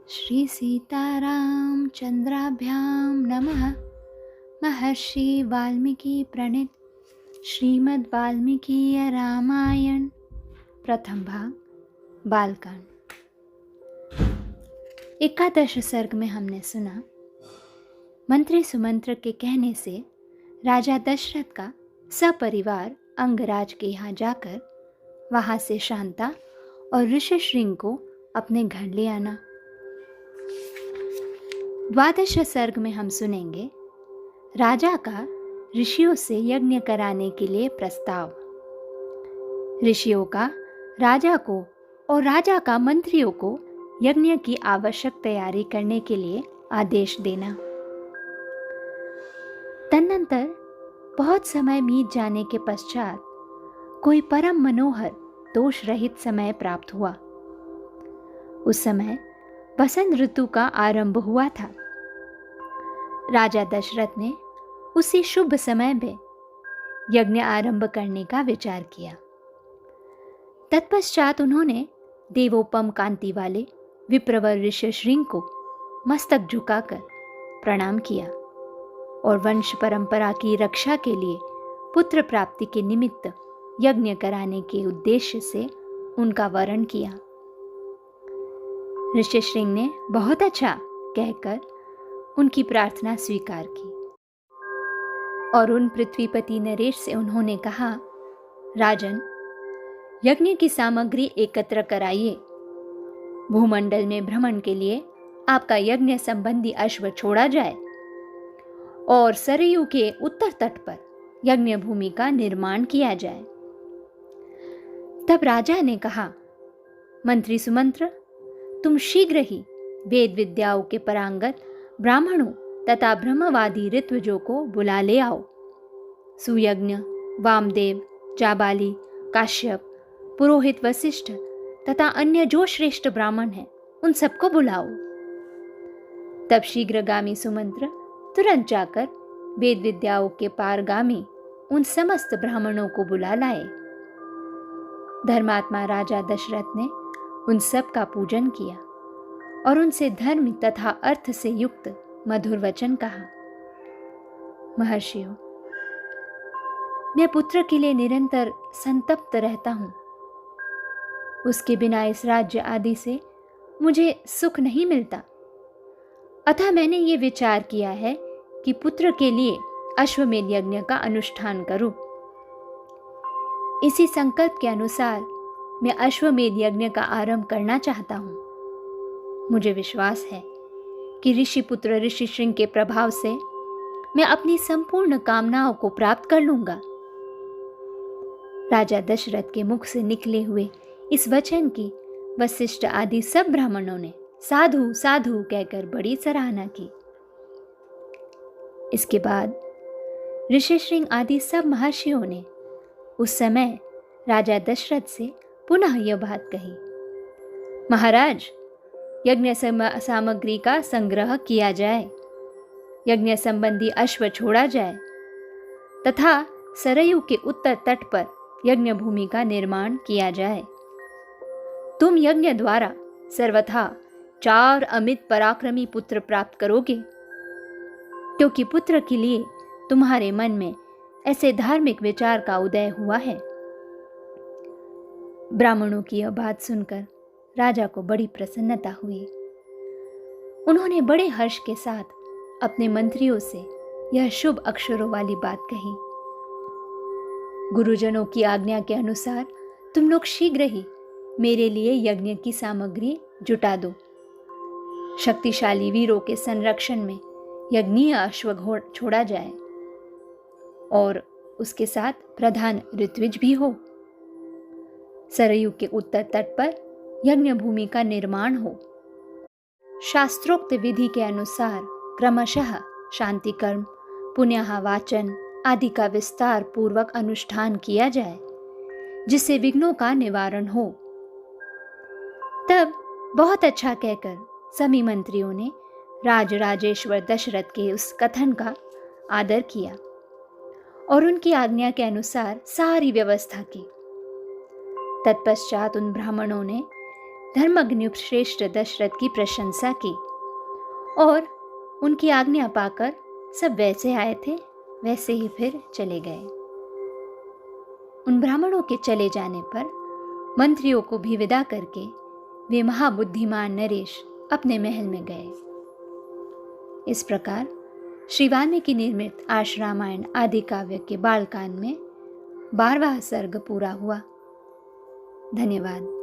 श्री सीतारामचंद्राभ्यां नमः। महर्षि वाल्मीकि प्रणीत श्रीमद् वाल्मीकि रामायण प्रथम भाग बालकांड। एकादश सर्ग में हमने सुना, मंत्री सुमंत्र के कहने से राजा दशरथ का सपरिवार अंगराज के यहाँ जाकर वहाँ से शांता और ऋषिशृंग को अपने घर ले आना। द्वादश सर्ग में हम सुनेंगे राजा का ऋषियों से यज्ञ कराने के लिए प्रस्ताव। ऋषियों का राजा को और राजा का मंत्रियों को यज्ञ की आवश्यक तैयारी करने के लिए आदेश देना। तदनंतर बहुत समय बीत जाने के पश्चात कोई परम मनोहर दोष रहित समय प्राप्त हुआ। उस समय बसंत ऋतु का आरंभ हुआ था। राजा दशरथ ने उसी शुभ समय में यज्ञ आरंभ करने का विचार किया। तत्पश्चात उन्होंने देवोपम कांति वाले विप्रवर ऋषिशृंग को मस्तक झुकाकर प्रणाम किया और वंश परंपरा की रक्षा के लिए पुत्र प्राप्ति के निमित्त यज्ञ कराने के उद्देश्य से उनका वरण किया। ऋषिशृंग ने बहुत अच्छा कहकर उनकी प्रार्थना स्वीकार की और उन पृथ्वीपति नरेश से उन्होंने कहा, राजन, यज्ञ की सामग्री एकत्र कराइए। भूमंडल में भ्रमण के लिए आपका यज्ञ संबंधी अश्व छोड़ा जाए और सरयू के उत्तर तट पर यज्ञ भूमि का निर्माण किया जाए। तब राजा ने कहा, मंत्री सुमंत्र, तुम शीघ्र ही वेद विद्याओं के परांगत ब्राह्मणों तथा ब्रह्मवादी ऋत्विजों को बुला ले आओ। सुयज्ञ, वामदेव, जाबाली, काश्यप, पुरोहित वशिष्ठ तथा अन्य जो श्रेष्ठ ब्राह्मण हैं, उन सबको बुलाओ। तब शीघ्रगामी सुमंत्र तुरंत जाकर वेद विद्याओं के पारगामी उन समस्त ब्राह्मणों को बुला लाए। धर्मात्मा राजा दशरथ ने उन सब का पूजन किया और उनसे धर्म तथा अर्थ से युक्त मधुर वचन कहा। महर्षियों, मैं पुत्र के लिए निरंतर संतप्त रहता हूँ। उसके बिना इस राज्य आदि से मुझे सुख नहीं मिलता। अतः मैंने ये विचार किया है कि पुत्र के लिए अश्वमेध यज्ञ का अनुष्ठान करूं। इसी संकल्प के अनुसार मैं अश्वमेध यज्ञ का आरंभ करना चाहता हूं। मुझे विश्वास है कि ऋषि पुत्र ऋषिशृंग के प्रभाव से मैं अपनी संपूर्ण कामनाओं को प्राप्त कर लूंगा। राजा दशरथ के मुख से निकले हुए इस वचन की वशिष्ठ आदि सब ब्राह्मणों ने साधु साधु कहकर बड़ी सराहना की। इसके बाद ऋषिशृंग आदि सब महर्षियों ने उस समय राजा दशरथ से पुनः यह बात कही, महाराज, यज्ञ सामग्री का संग्रह किया जाए, यज्ञ संबंधी अश्व छोड़ा जाए तथा सरयू के उत्तर तट पर यज्ञ भूमि का निर्माण किया जाए। तुम यज्ञ द्वारा सर्वथा 4 अमित पराक्रमी पुत्र प्राप्त करोगे, क्योंकि पुत्र के लिए तुम्हारे मन में ऐसे धार्मिक विचार का उदय हुआ है। ब्राह्मणों की यह बात सुनकर राजा को बड़ी प्रसन्नता हुई। उन्होंने बड़े हर्ष के साथ अपने मंत्रियों से यह शुभ अक्षरों वाली बात कही, गुरुजनों की आज्ञा के अनुसार तुम लोग शीघ्र ही मेरे लिए यज्ञ की सामग्री जुटा दो। शक्तिशाली वीरों के संरक्षण में यज्ञीय अश्व छोड़ा जाए और उसके साथ प्रधान ऋत्विज भी हो। सरयू के उत्तर तट पर यज्ञ भूमि का निर्माण हो। शास्त्रोक्त विधि के अनुसार क्रमशः शांति कर्म, पुण्यः वाचन आदि का विस्तार पूर्वक अनुष्ठान किया जाए, जिससे विघ्नों का निवारण हो। तब बहुत अच्छा कहकर सभी मंत्रियों ने राजराजेश्वर दशरथ के उस कथन का आदर किया और उनकी आज्ञा के अनुसार सारी व्यवस्था की। तत्पश्चात उन ब्राह्मणों ने धर्मज्ञ श्रेष्ठ दशरथ की प्रशंसा की और उनकी आज्ञा पाकर सब वैसे आए थे वैसे ही फिर चले गए। उन ब्राह्मणों के चले जाने पर मंत्रियों को भी विदा करके वे महाबुद्धिमान नरेश अपने महल में गए। इस प्रकार श्री वाल्मीकि निर्मित आश रामायण आदि काव्य के बालकांड में 12वां सर्ग पूरा हुआ। धन्यवाद।